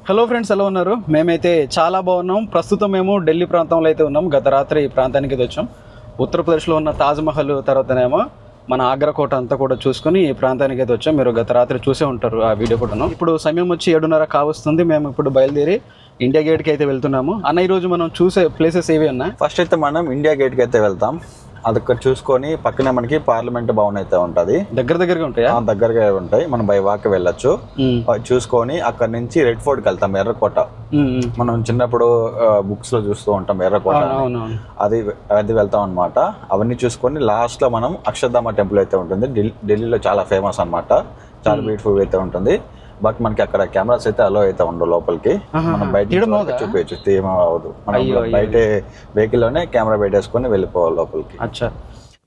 Hello friends, ఎలా ఉన్నారు? మేమైతే చాలా బాగున్నాం. ప్రస్తుతం మేము ఢిల్లీ ప్రాంతంలో అయితే ఉన్నాం. గత రాత్రి ఈ ప్రాంతానికి వచ్చాం. ఉత్తరప్రదేశ్లో ఉన్న తాజ్మహల్ తర్వాతనేమో మన ఆగ్రా కోట అంతా కూడా చూసుకుని ఈ ప్రాంతానికి అయితే వచ్చాం. మీరు గత రాత్రి చూసే ఉంటారు ఆ వీడియో కూడాను. ఇప్పుడు సమయం వచ్చి 7:30 కావస్తుంది. మేము ఇప్పుడు బయలుదేరి ఇండియా గేట్కి అయితే వెళ్తున్నాము. అన్న, ఈరోజు మనం చూసే ప్లేసెస్ ఏవి అన్నా? ఫస్ట్ అయితే మనం ఇండియా గేట్కి అయితే వెళ్తాం. అదొక్కటి చూసుకొని పక్కనే మనకి పార్లమెంట్ భవన్ అయితే ఉంటది. దగ్గరగా ఉంటాయా? దగ్గరగా ఉంటాయి. మనం బై వాక్ వెళ్ళొచ్చు. చూసుకొని అక్కడ నుంచి రెడ్ ఫోర్ట్కి వెళ్తాం, ఎర్రకోట. మనం చిన్నప్పుడు బుక్స్ లో చూస్తూ ఉంటాం ఎర్రకోట, అది వెళ్తాం అనమాట. అవన్నీ చూసుకొని లాస్ట్ లో మనం అక్షర్ధామ టెంపుల్ అయితే ఉంటుంది. ఢిల్లీలో చాలా ఫేమస్ అనమాట, చాలా బ్యూటిఫుల్ అయితే ఉంటుంది. బట్ మనకి అక్కడ కెమెరాస్ అయితే అలో అయితే ఉండవు లోపలికి. మనం బయట చూపించచ్చు, తీయమ అవ్వదు. మనం బయట వెహికల్ లోనే కెమెరా పెట్టేసుకొని వెళ్ళిపోవాలి లోపలికి. అచ్చా,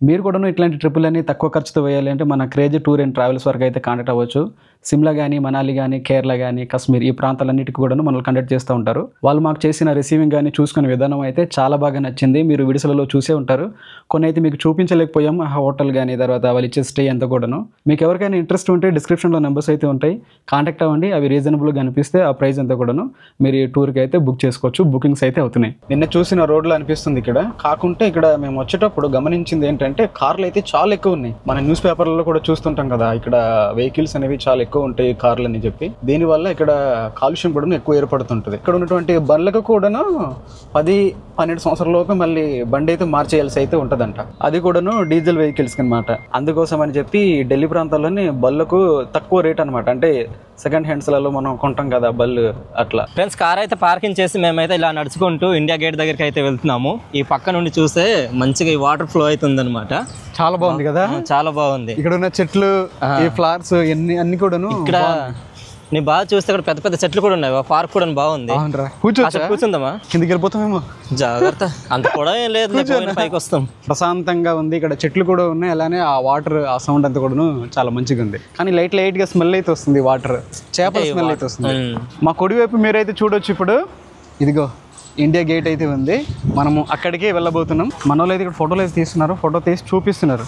మీరు కూడా ఇట్లాంటి ట్రిప్పులన్నీ తక్కువ ఖర్చుతో వేయాలి అంటే మన క్రేజీ టూర్ అండ్ ట్రావెల్స్ వరకు అయితే కాంటాక్ట్ అవ్వచ్చు. సిమ్లా కానీ, మనాలి కానీ, కేరళ కానీ, కాశ్మీర్, ఈ ప్రాంతాలన్నిటికీ కూడా మనల్ని కండక్ట్ చేస్తూ ఉంటారు. వాళ్ళు మాకు చేసిన రిసీవింగ్ కానీ చూసుకునే విధానం అయితే చాలా బాగా నచ్చింది. మీరు విడిసలలో చూసే ఉంటారు. కొన్ని అయితే మీకు చూపించలేకపోయాం, ఆ హోటల్ కానీ, తర్వాత వాళ్ళు ఇచ్చే స్టే అంతా కూడాను. మీకు ఎవరికైనా ఇంట్రెస్ట్ ఉంటే డిస్క్రిప్షన్లో నెంబర్స్ అయితే ఉంటాయి, కాంటాక్ట్ అవ్వండి. అవి రీజనబుల్గా అనిపిస్తే ఆ ప్రైస్ అంతా కూడాను మీరు ఈ టూర్కి అయితే బుక్ చేసుకోవచ్చు. బుకింగ్స్ అయితే అవుతున్నాయి. నిన్న చూసిన రోడ్లో అనిపిస్తుంది ఇక్కడ. కాకుంటే ఇక్కడ మేము వచ్చేటప్పుడు గమనించింది ఏంటంటే కార్లు అయితే చాలా ఎక్కువ ఉన్నాయి. మన న్యూస్ పేపర్లలో కూడా చూస్తుంటాం కదా, ఇక్కడ వెహికల్స్ అనేవి చాలా ఎక్కువ ఉంటాయి కార్లు అని చెప్పి. దీనివల్ల ఇక్కడ కాలుష్యం కూడా ఎక్కువ ఏర్పడుతుంటుంది. ఇక్కడ ఉన్నటువంటి బండ్లకు కూడాను 10-12 సంవత్సరాల లోపు మళ్ళీ బండి అయితే మార్చేయాల్సి అయితే ఉంటదంట. అది కూడాను డీజిల్ వెహికల్స్ అనమాట. అందుకోసం అని చెప్పి ఢిల్లీ ప్రాంతాల్లోని బళ్ళకు తక్కువ రేట్ అనమాట. అంటే సెకండ్ హ్యాండ్స్లలో మనం కొంటాం కదా బళ్ళు, అట్లా. ఫ్రెండ్స్, కార్ అయితే పార్కింగ్ చేసి మేమైతే ఇలా నడుచుకుంటూ ఇండియా గేట్ దగ్గరికి అయితే వెళ్తున్నాము. ఈ పక్క నుండి చూస్తే మంచిగా ఈ వాటర్ ఫ్లో అవుతుంది అనమాట. చాలా బాగుంది కదా, చాలా బాగుంది. ఇక్కడ ఉన్న చెట్లు, ఈ ఫ్లవర్స్ అన్ని కూడాను. ఇక్కడ నీ బాగా చూస్తే ఇక్కడ పెద్ద పెద్ద చెట్లు కూడా ఉన్నాయి. పార్క్ కూడా బాగుంది. కూర్చుందామా? కిందికి వెళ్ళిపోతామేమో, జాగ్రత్త. అంత కూడా ఏం లేదు, పైకి వస్తాం. ప్రశాంతంగా ఉంది. ఇక్కడ చెట్లు కూడా ఉన్నాయి. అలానే ఆ వాటర్, ఆ సౌండ్ అంతా కూడా చాలా మంచిగా ఉంది. కానీ లైట్ గా స్మెల్ అయితే వస్తుంది. వాటర్, చేపల స్మెల్ అయితే వస్తుంది. మా కుడివైపు మీరైతే చూడొచ్చు. ఇప్పుడు ఇదిగో ఇండియా గేట్ అయితే ఉంది. మనము అక్కడికే వెళ్ళబోతున్నాం. మన వాళ్ళు అయితే ఇక్కడ ఫోటోలు అయితే తీస్తున్నారు, ఫోటో తీసి చూపిస్తున్నారు.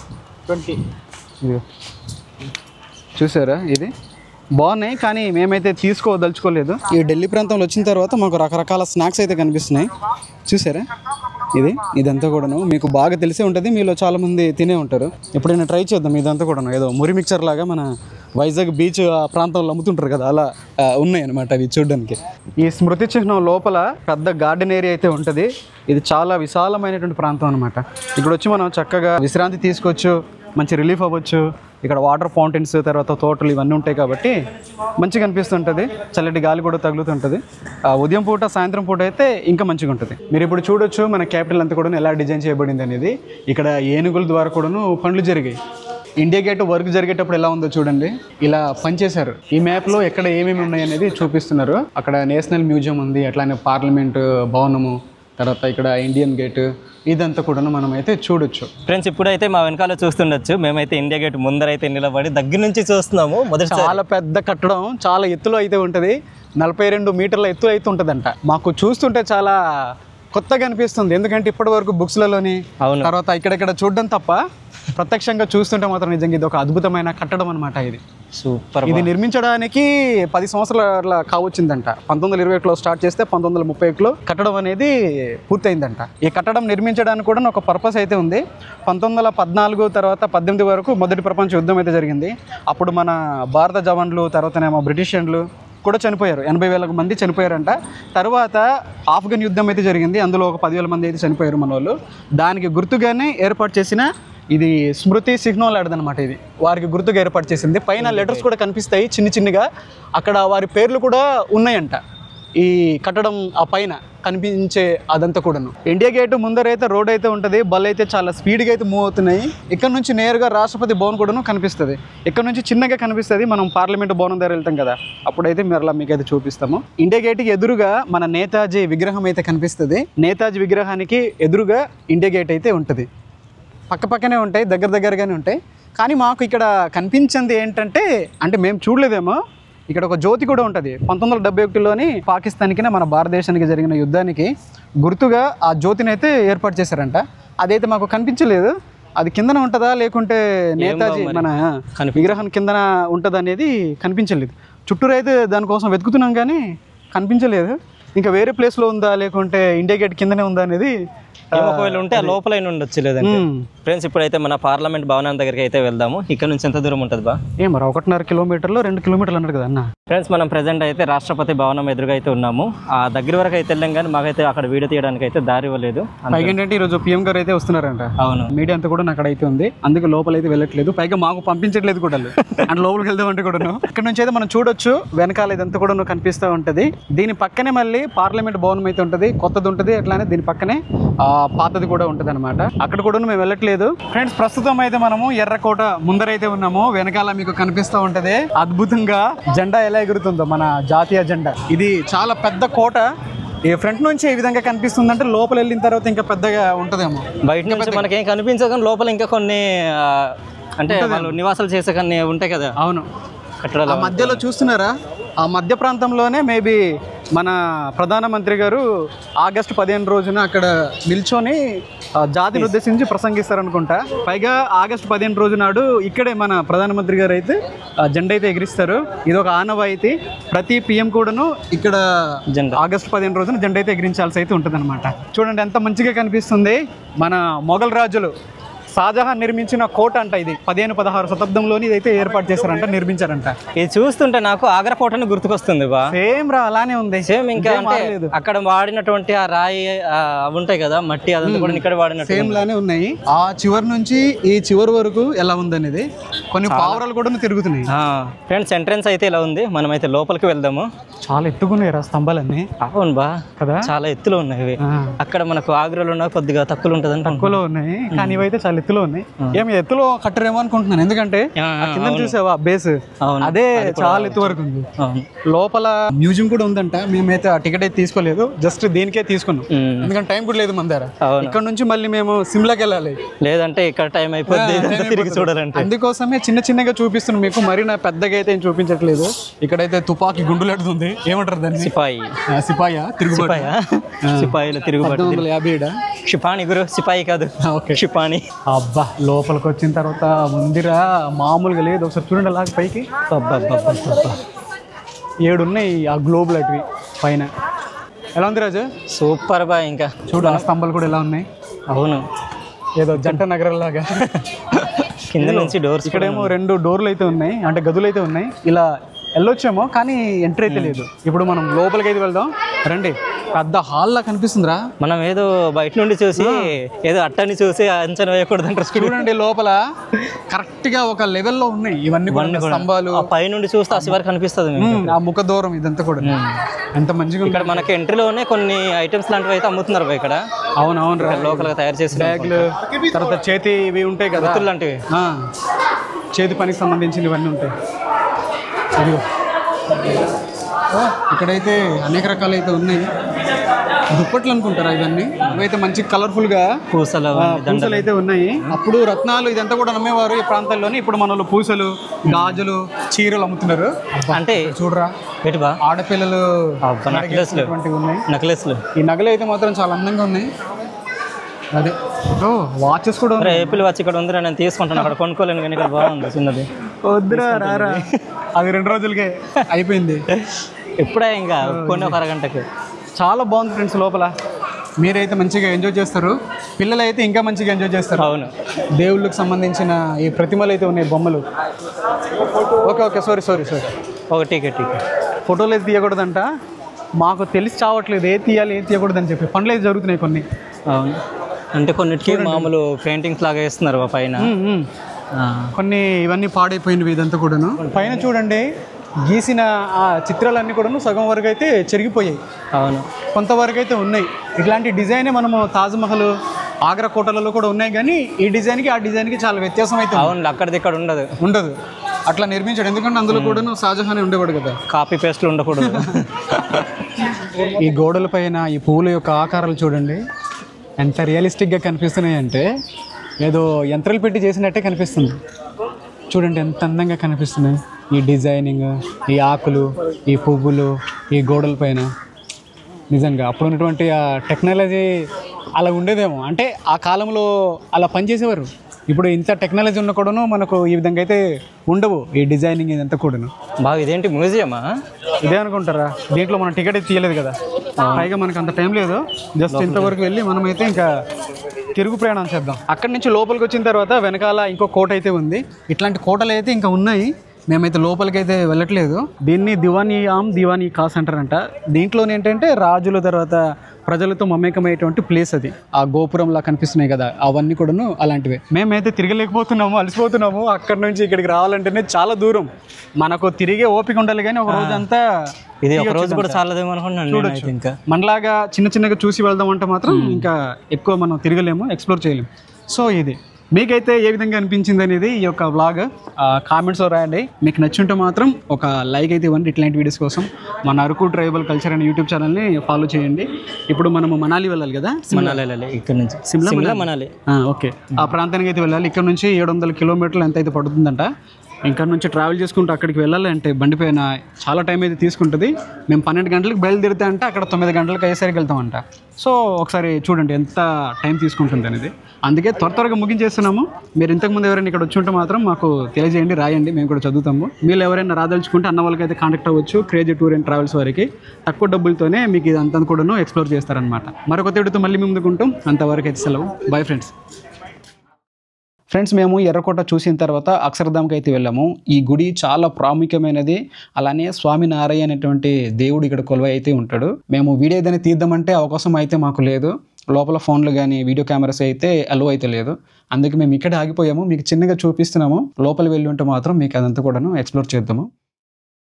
ఇదిగో చూసారా, ఇది బాగున్నాయి. కానీ మేమైతే తీసుకోదలుచుకోలేదు. ఈ ఢిల్లీ ప్రాంతంలో వచ్చిన తర్వాత మాకు రకరకాల స్నాక్స్ అయితే కనిపిస్తున్నాయి. చూసారా, ఇదంతా కూడాను మీకు బాగా తెలిసే ఉంటుంది. మీలో చాలా మంది తినే ఉంటారు. ఎప్పుడైనా ట్రై చేద్దాం. ఇదంతా కూడాను ఏదో మురి మిక్చర్ లాగా మన వైజాగ్ బీచ్ ఆ ప్రాంతంలో అమ్ముతుంటారు కదా, అలా ఉన్నాయి అనమాట అవి చూడడానికి. ఈ స్మృతి చిహ్నం లోపల పెద్ద గార్డెన్ ఏరియా అయితే ఉంటుంది. ఇది చాలా విశాలమైనటువంటి ప్రాంతం అనమాట. ఇక్కడ వచ్చి మనం చక్కగా విశ్రాంతి తీసుకోవచ్చు, మంచి రిలీఫ్ అవ్వచ్చు. ఇక్కడ వాటర్ ఫౌంటైన్స్, తర్వాత తోటలు ఇవన్నీ ఉంటాయి కాబట్టి మంచిగా అనిపిస్తుంటుంది. చల్లటి గాలి కూడా తగులుతుంటుంది. ఉదయం పూట, సాయంత్రం పూట అయితే ఇంకా మంచిగా ఉంటుంది. మీరు ఇప్పుడు చూడొచ్చు మన క్యాపిటల్ అంతా కూడా ఎలా డిజైన్ చేయబడింది అనేది. ఇక్కడ ఏనుగుల ద్వారా కూడాను పనులు జరిగాయి. ఇండియా గేట్ వర్క్ జరిగేటప్పుడు ఎలా ఉందో చూడండి. ఇలా పనిచేశారు. ఈ మ్యాప్లో ఎక్కడ ఏమేమి ఉన్నాయి అనేది చూపిస్తున్నారు. అక్కడ నేషనల్ మ్యూజియం ఉంది, అట్లానే పార్లమెంట్ భవనము, తర్వాత ఇక్కడ ఇండియన్ గేట్, ఇదంతా కూడా మనం అయితే చూడొచ్చు. ఫ్రెండ్స్, ఇప్పుడైతే మా వెనకాల చూస్తుండొచ్చు. మేమైతే ఇండియా గేట్ ముందరైతే నిలబడి దగ్గర నుంచి చూస్తున్నాము. చాలా పెద్ద కట్టడం, చాలా ఎత్తులో అయితే ఉంటుంది. 42 మీటర్ల ఎత్తు అయితే ఉంటుందంట. మాకు చూస్తుంటే చాలా కొత్తగా అనిపిస్తుంది. ఎందుకంటే ఇప్పటి వరకు బుక్స్లలోని, తర్వాత ఇక్కడెక్కడ చూడడం తప్ప ప్రత్యక్షంగా చూస్తుంటే మాత్రం నిజంగా ఇది ఒక అద్భుతమైన కట్టడం అనమాట. ఇది సూపర్. ఇది నిర్మించడానికి 10 సంవత్సరాల కావచ్చిందంట. 1921లో స్టార్ట్ చేస్తే 1931లో కట్టడం అనేది పూర్తయిందంట. ఈ కట్టడం నిర్మించడానికి కూడా ఒక పర్పస్ అయితే ఉంది. 1914 తర్వాత 18 వరకు మొదటి ప్రపంచ యుద్ధం అయితే జరిగింది. అప్పుడు మన భారత జవాన్లు, తర్వాతనేమో బ్రిటిషన్లు కూడా చనిపోయారు. 80,000 మంది చనిపోయారంట. తర్వాత ఆఫ్ఘన్ యుద్ధం అయితే జరిగింది. అందులో ఒక 10,000 మంది అయితే చనిపోయారు మన వాళ్ళు. దానికి గుర్తుగానే ఏర్పాటు చేసిన ఇది స్మృతి సిగ్నల్ ఆడదనమాట. ఇది వారికి గుర్తుగా ఏర్పాటు చేసింది. పైన లెటర్స్ కూడా కనిపిస్తాయి చిన్నగా. అక్కడ వారి పేర్లు కూడా ఉన్నాయంట ఈ కట్టడం ఆ పైన కనిపించే అదంతా కూడాను. ఇండియా గేట్ ముందరైతే రోడ్ అయితే ఉంటుంది. బళ్ళు అయితే చాలా స్పీడ్గా అయితే మూవ్ అవుతున్నాయి. ఇక్కడ నుంచి నేరుగా రాష్ట్రపతి భవన్ కూడాను కనిపిస్తుంది. ఇక్కడ నుంచి చిన్నగా కనిపిస్తుంది. మనం పార్లమెంట్ భవనం దగ్గర వెళ్తాం కదా, అప్పుడైతే మీరు మీకైతే చూపిస్తాము. ఇండియా గేట్కి ఎదురుగా మన నేతాజీ విగ్రహం అయితే కనిపిస్తుంది. నేతాజీ విగ్రహానికి ఎదురుగా ఇండియా గేట్ అయితే ఉంటుంది. పక్కనే ఉంటాయి, దగ్గరగానే ఉంటాయి. కానీ మాకు ఇక్కడ కనిపించింది ఏంటంటే, అంటే మేము చూడలేదేమో, ఇక్కడ ఒక జ్యోతి కూడా ఉంటుంది. 1971లోని పాకిస్తాన్కి మన భారతదేశానికి జరిగిన యుద్ధానికి గుర్తుగా ఆ జ్యోతిని అయితే ఏర్పాటు చేశారంట. అదైతే మాకు కనిపించలేదు. అది కిందన ఉంటుందా లేకుంటే నేతాజీ మన విగ్రహం కిందన ఉంటుందా అనేది కనిపించలేదు. చుట్టూరు అయితే దానికోసం వెతుకుతున్నాం కానీ కనిపించలేదు. ఇంకా వేరే ప్లేస్లో ఉందా లేకుంటే ఇండియా గేట్ కిందనే ఉందా అనేది ఒకవేళ ఉంటే ఆ లోపల ఉండొచ్చు. లేదంటే ఫ్రెండ్స్ ఇప్పుడైతే మన పార్లమెంట్ భవనం దగ్గరికి అయితే వెళ్దాము. ఇక్కడ నుంచి ఎంత దూరం ఉంటుంది బా? మరి 1.5 కిలోమీటర్లు 2 కిలోమీటర్లు అన్నారు కదా అన్న. ఫ్రెండ్స్ మనం ప్రెజెంట్ అయితే రాష్ట్రపతి భవనం ఎదురుగా అయితే ఉన్నాము. ఆ దగ్గర వరకు అయితే వెళ్ళాం కానీ మాకైతే అక్కడ వీడియో తీయడానికి అయితే దారి ఇవ్వలేదు. పైగా ఏంటంటే ఈరోజు PM గారు అయితే వస్తున్నారంట. అవును, మీడియా అంతా కూడా అక్కడ అయితే ఉంది, అందుకే లోపల అయితే వెళ్ళట్లేదు. పైగా మాకు పంపించట్లేదు కూడా అండ్ లోపలికి వెళ్దామంటే కూడా ఇక్కడ నుంచి అయితే మనం చూడొచ్చు. వెనకాల ఇదంతా కూడా కనిపిస్తూ ఉంటది. దీని పక్కనే మళ్ళీ పార్లమెంట్ భవనం అయితే ఉంటది, కొత్తది ఉంటది. అట్లానే దీని పక్కనే పాతది కూడా ఉంటది అనమాట. అక్కడ కూడా మేము వెళ్ళట్లేదు. ఫ్రెండ్స్ ప్రస్తుతం అయితే మనము ఎర్రకోట ముందరైతే ఉన్నాము. వెనకాల మీకు కనిపిస్తూ ఉంటది అద్భుతంగా జెండా ఎలా ఎగురుతుందో, మన జాతీయ జెండా. ఇది చాలా పెద్ద కోట. ఈ ఫ్రంట్ నుంచి ఏ విధంగా కనిపిస్తుంది అంటే లోపల వెళ్ళిన తర్వాత ఇంకా పెద్దగా ఉంటదేమో. బయట నుంచి మనకేం కనిపించదు కానీ లోపల ఇంకా కొన్ని అంటే వాళ్ళు నివాసాలు చేసే కొన్ని ఉంటాయి కదా. అవును, కట్టడాలు మధ్యలో చూస్తున్నారా? ఆ మధ్య ప్రాంతంలోనే మేబీ మన ప్రధానమంత్రి గారు ఆగస్టు 15 రోజున అక్కడ నిల్చొని జాతిని ఉద్దేశించి ప్రసంగిస్తారనుకుంటా. పైగా ఆగస్టు 15 రోజు నాడు ఇక్కడే మన ప్రధానమంత్రి గారు అయితే జెండా అయితే ఎగిరిస్తారు. ఇది ఒక ఆనవాయితీ. ప్రతి PM కూడాను ఇక్కడ ఆగస్టు 15 రోజున జెండా అయితే ఎగిరించాల్సి అయితే ఉంటుంది అనమాట. చూడండి ఎంత మంచిగా కనిపిస్తుంది. మన మొఘల్ రాజులు షాజహాన్ నిర్మించిన కోట అంట. ఇది 15-16 శతాబ్దంలోని ఇదైతే ఏర్పాటు చేశారంట, నిర్మించారంట. ఇది చూస్తుంటే నాకు ఆగ్రా కోటని గుర్తుకొస్తుంది బా. సేమ్ రా, అలానే ఉంది. సేమ్ ఇంకా అంటే అక్కడ వాడినటువంటి ఆ రాయి అవి ఉంటాయి కదా, మట్టి, అదంతా కూడా ఇక్కడ వాడినట్టు సేమ్ లానే ఉన్నాయి. ఆ చివరి నుంచి ఈ చివరి వరకు ఎలా ఉందనేది కొన్ని పావురాలు కూడా తిరుగుతున్నాయి. ఫ్రెండ్స్ ఎంట్రన్స్ అయితే ఇలా ఉంది. మనం అయితే లోపలికి వెళ్దాము. చాలా ఎత్తుకున్నాయి రా స్తంభాలన్నీ. అవును బా కదా, చాలా ఎత్తులో ఉన్నాయి. అక్కడ మనకు ఆగ్రాలో ఉన్న కొద్దిగా తక్కువలో ఉంటుంది, తక్కువలో ఉన్నాయి. కానీ ఇవైతే చాలా ఎత్తులో ఉన్నాయి. ఏమి ఎత్తులో కట్టరేమో అనుకుంటున్నాను, ఎందుకంటే కింద చూసావా బేస్, అదే చాలా ఎత్తు వరకు ఉంది. లోపల మ్యూజియం కూడా ఉందంట. మేమైతే ఆ టికెట్ అయితే తీసుకోలేదు, జస్ట్ దీనికే తీసుకున్నాం. ఎందుకంటే టైం కూడా లేదు మన దగ్గర. ఇక్కడ నుంచి మళ్ళీ మేము సిమ్లాకి వెళ్ళాలి, లేదంటే ఇక్కడ టైం అయిపోద్ది తిరిగి చూడాలంటే. అందుకోసమే చిన్న చిన్నగా చూపిస్తున్నాం మీకు, మరి నా పెద్దగా అయితే ఏం చూపించట్లేదు. ఇక్కడైతే తుపాకీ గుండులెడుతుంది. ఏమంటారు దాన్ని? సిపాయా సిపాయిల తిరుగుబాటు. 1950 క్షిపాణి గురు, సిపాయి కాదు, క్షిపాణి. అబ్బా లోపలికి వచ్చిన తర్వాత ముందిరా మామూలుగా లేదు. ఒకసారి చూడండి అలాగే పైకి. 7 ఉన్నాయి ఆ గ్లోబ్ లైట్వి పైన. ఎలా ఉంది రాజు? సూపర్ బా. ఇంకా చూడు ఆ స్తంభాలు కూడా ఎలా ఉన్నాయి. అవును, ఏదో జంట నగరంలాగా. కింద నుంచి డోర్స్. ఇక్కడేమో 2 డోర్లు అయితే ఉన్నాయి, అంటే గదులు అయితే ఉన్నాయి. ఇలా వెళ్ళొచ్చేమో కానీ ఎంట్రీ అయితే లేదు. ఇప్పుడు మనం లోపలికి అయితే వెళ్దాం రండి. పెద్ద హాల్ లా కనిపిస్తుందిరా. మనం ఏదో బయట నుండి చూసి ఏదో అట్టని చూసి అంచనా వేయకూడదు అంటారు. చూడండి లోపల కరెక్ట్ గా ఒక లెవెల్లో ఉన్నాయి ఇవన్నీ స్తంభాలు. పై నుండి చూస్తే ఆ చివరికి కనిపిస్తుంది ఆ ముఖ దూరం ఇదంతా కూడా ఎంత మంచిగా. ఇక్కడ మనకి ఎంట్రీలోనే కొన్ని ఐటమ్స్ లాంటివి అయితే అమ్ముతున్నారు ఇక్కడ. అవునవును రా, లోకల్ గా తయారు చేసి బ్యాగ్లు, తర్వాత చేతి ఇవి ఉంటాయి కదా లాంటివి, చేతి పనికి సంబంధించిన ఇవన్నీ ఉంటాయి. ఇక్కడైతే అనేక రకాలు అయితే ఉన్నాయి. దుప్పట్లు అనుకుంటారా ఇవన్నీ? ఇవైతే మంచి కలర్ఫుల్ గా పూసలు అయితే ఉన్నాయి. అప్పుడు రత్నాలు ఇదంతా కూడా నమ్మేవారు ఈ ప్రాంతాల్లోనే. ఇప్పుడు మన వాళ్ళు పూసలు, గాజులు, చీరలు అమ్ముతున్నారు. అంటే చూడరా ఆడపిల్లలు నెక్లెస్లు. ఈ నగలు అయితే మాత్రం చాలా అందంగా ఉన్నాయి. అదే వాచెస్ కూడా ఏపీల్ వాచ్ ఇక్కడ ఉంది, నేను తీసుకుంటాను. అక్కడ కొనుక్కోలేను కానీ ఇక్కడ బాగుంది చిన్నది. వద్దురా రారా, అది 2 రోజులకే అయిపోయింది. ఎప్పుడే ఇంకా కొన్ని ఒక అరగంటకి. చాలా బాగుంది ఫ్రెండ్స్. లోపల మీరైతే మంచిగా ఎంజాయ్ చేస్తారు, పిల్లలు అయితే ఇంకా మంచిగా ఎంజాయ్ చేస్తారు. అవును, దేవుళ్ళకి సంబంధించిన ఈ ప్రతిమలు అయితే ఉన్నాయి, బొమ్మలు. ఓకే సారీ ఒక టికెట్ ఫోటోలు అయితే తీయకూడదంట. మాకు తెలిసి చావట్లేదు ఏది తీయాలి ఏది తీయకూడదని చెప్పి. పనులు అయితే జరుగుతున్నాయి కొన్ని. అవును, అంటే కొన్నిటికి మామూలు పెయింటింగ్స్ లాగా వేస్తున్నారు పైన. కొన్ని ఇవన్నీ పాడైపోయినవి ఇదంతా కూడాను. పైన చూడండి గీసిన ఆ చిత్రాలన్నీ కూడాను సగం వరకు అయితే చెరిగిపోయాయి. అవును, కొంతవరకు అయితే ఉన్నాయి. ఇట్లాంటి డిజైనే మనము తాజ్మహల్, ఆగ్రా కోటలలో కూడా ఉన్నాయి. కానీ ఈ డిజైన్కి ఆ డిజైన్కి చాలా వ్యత్యాసం అయితే. అవును, అక్కడిది ఇక్కడ ఉండదు. అట్లా నిర్మించాడు, ఎందుకంటే అందులో కూడాను షాజహాన్ ఉండేవాడు కదా. కాపీ పేస్ట్లు ఉండకూడదు. ఈ గోడల పైన ఈ పువ్వుల యొక్క ఆకారాలు చూడండి ఎంత రియలిస్టిక్గా కనిపిస్తున్నాయి అంటే ఏదో యంత్రాలు పెట్టి చేసినట్టే కనిపిస్తుంది. చూడండి ఎంత అందంగా కనిపిస్తున్నాయి ఈ డిజైనింగ్, ఈ ఆకులు, ఈ పువ్వులు, ఈ గోడల పైన. నిజంగా అప్పుడు ఉన్నటువంటి ఆ టెక్నాలజీ అలా ఉండేదేమో, అంటే ఆ కాలంలో అలా పనిచేసేవారు. ఇప్పుడు ఇంత టెక్నాలజీ ఉన్న కూడాను మనకు ఈ విధంగా అయితే ఉండవు ఈ డిజైనింగ్ ఇదంతా కూడాను. బాగా ఇదేంటి మ్యూజియమా? ఇదే అనుకుంటారా, దీంట్లో మనం టికెట్ తీయలేదు కదా, పైగా మనకు అంత టైం లేదు. జస్ట్ ఇంతవరకు వెళ్ళి మనమైతే ఇంకా తిరుగు ప్రయాణం చేద్దాం. అక్కడి నుంచి లోపలికి వచ్చిన తర్వాత వెనకాల ఇంకో కోట అయితే ఉంది. ఇట్లాంటి కోటలు అయితే ఇంకా ఉన్నాయి. మేమైతే లోపలికి అయితే వెళ్ళట్లేదు. దీన్ని దివానీ కాస్ అంటారంట. దీంట్లో ఏంటంటే రాజుల తర్వాత ప్రజలతో మమేకమయ్యేటువంటి ప్లేస్ అది. ఆ గోపురంలా కనిపిస్తున్నాయి కదా, అవన్నీ కూడాను అలాంటివే. మేమైతే తిరగలేకపోతున్నాము, అలసిపోతున్నాము. అక్కడి నుంచి ఇక్కడికి రావాలంటేనే చాలా దూరం. మనకు తిరిగే ఓపిక ఉండాలి, కానీ ఒక రోజు అంతా ఇది ఒక రోజు కూడా చాలదేమో అనుకుంటున్నాను. చూడొచ్చు. ఇంకా మనలాగా చిన్నగా చూసి వెళ్దాం అంటే మాత్రం ఇంకా ఎక్కువ మనం తిరగలేము, ఎక్స్ప్లోర్ చేయలేము. సో ఇది మీకైతే ఏ విధంగా అనిపించింది అనేది ఈ యొక్క వ్లాగ్ కామెంట్స్లో రాయండి. మీకు నచ్చుంటే మాత్రం ఒక లైక్ అయితే ఇవ్వండి. ఇట్లాంటి వీడియోస్ కోసం మన అరకు ట్రైబల్ కల్చర్ అనే యూట్యూబ్ ఛానల్ని ఫాలో చేయండి. ఇప్పుడు మనము మనాలి వెళ్ళాలి కదా, ఇక్కడ నుంచి సిమ్లా మనాలి. ఓకే, ఆ ప్రాంతానికి అయితే వెళ్ళాలి. ఇక్కడ నుంచి 700 కిలోమీటర్లు ఎంత అయితే పడుతుందంట. ఇక్కడ నుంచి ట్రావెల్ చేసుకుంటూ అక్కడికి వెళ్ళాలంటే బండి పైన చాలా టైం అయితే తీసుకుంటుంది. మేము 12 గంటలకు బయలుదేరితే అంటే అక్కడ 9 గంటలకు అయ్యేసరికి వెళ్తామంట. సో ఒకసారి చూడండి ఎంత టైం తీసుకుంటుంది అనేది. అందుకే త్వరగా ముగించేస్తున్నాము. మీరు ఇంతకుముందు ఎవరైనా ఇక్కడ వచ్చి ఉంటే మాత్రం మాకు తెలియజేయండి, రాయండి, మేము కూడా చదువుతాము. మీరు ఎవరైనా రాదలుచుకుంటే అన్న వాళ్ళకి అయితే కాంటాక్ట్ అవ్వచ్చు. క్రేజీ టూర్ అండ్ ట్రావెల్స్ వారికి తక్కువ డబ్బులతోనే మీకు ఇదంతా కూడాను ఎక్స్ప్లోర్ చేస్తారనమాట. మరొక తేడుతో మళ్ళీ ముందుకుంటాం. అంతవరకు అయితే సెలవు. బై ఫ్రెండ్స్, మేము ఎర్రకోట చూసిన తర్వాత అక్షరధామ్కి అయితే వెళ్ళాము. ఈ గుడి చాలా ప్రాముఖ్యమైనది. అలానే స్వామినారాయణ అనేటువంటి దేవుడు ఇక్కడ కొలువై అయితే ఉంటాడు. మేము వీడియో ఏదైనా తీద్దామంటే అవకాశం అయితే మాకు లేదు. లోపల ఫోన్లు కానీ వీడియో కెమెరాస్ అయితే అలో అయితే లేదు. అందుకే మేము ఇక్కడ ఆగిపోయాము. మీకు చిన్నగా చూపిస్తున్నాము. లోపల వెళ్ళి ఉంటే మాత్రం మీకు అదంతా కూడాను ఎక్స్ప్లోర్ చేద్దాము.